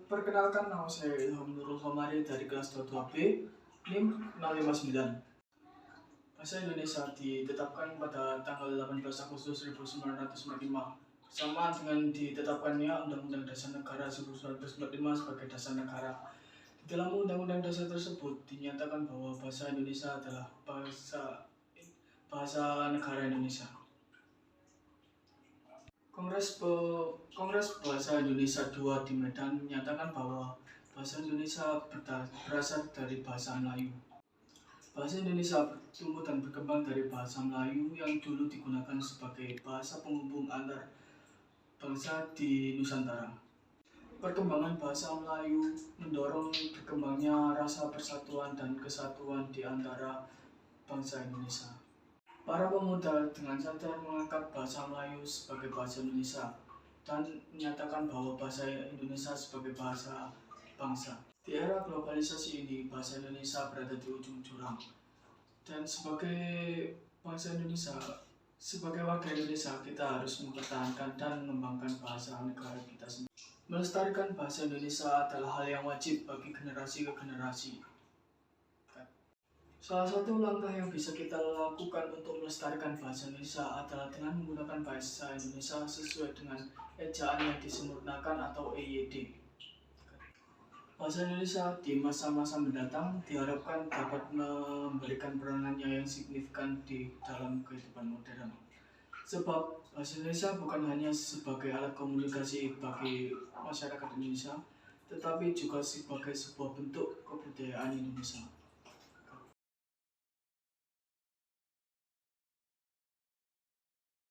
Perkenalkan, nama saya Ilham Nurul Komari dari kelas 22B, NIM 659. Bahasa Indonesia ditetapkan pada tanggal 18 Agustus 1945, bersamaan dengan ditetapkannya Undang-Undang Dasar Negara 1945 sebagai dasar negara. Di dalam Undang-Undang Dasar tersebut dinyatakan bahwa bahasa Indonesia adalah bahasa negara Indonesia. Kongres Bahasa Indonesia II di Medan menyatakan bahwa bahasa Indonesia berasal dari bahasa Melayu. Bahasa Indonesia bertumbuh dan berkembang dari bahasa Melayu yang dulu digunakan sebagai bahasa penghubung antar bangsa di Nusantara. Perkembangan bahasa Melayu mendorong berkembangnya rasa persatuan dan kesatuan di antara bangsa Indonesia. Para pemuda dengan sadar mengangkat bahasa Melayu sebagai bahasa Indonesia dan menyatakan bahwa bahasa Indonesia sebagai bahasa bangsa. Di era globalisasi ini, bahasa Indonesia berada di ujung jurang. Dan sebagai bangsa Indonesia, sebagai warga Indonesia, kita harus mempertahankan dan mengembangkan bahasa negara kita sendiri. Melestarikan bahasa Indonesia adalah hal yang wajib bagi generasi ke generasi. Salah satu langkah yang bisa kita lakukan untuk melestarikan bahasa Indonesia adalah dengan menggunakan bahasa Indonesia sesuai dengan ejaan yang disempurnakan atau EYD. Bahasa Indonesia di masa-masa mendatang diharapkan dapat memberikan peranannya yang signifikan di dalam kehidupan modern. Sebab bahasa Indonesia bukan hanya sebagai alat komunikasi bagi masyarakat Indonesia, tetapi juga sebagai sebuah bentuk kebudayaan Indonesia.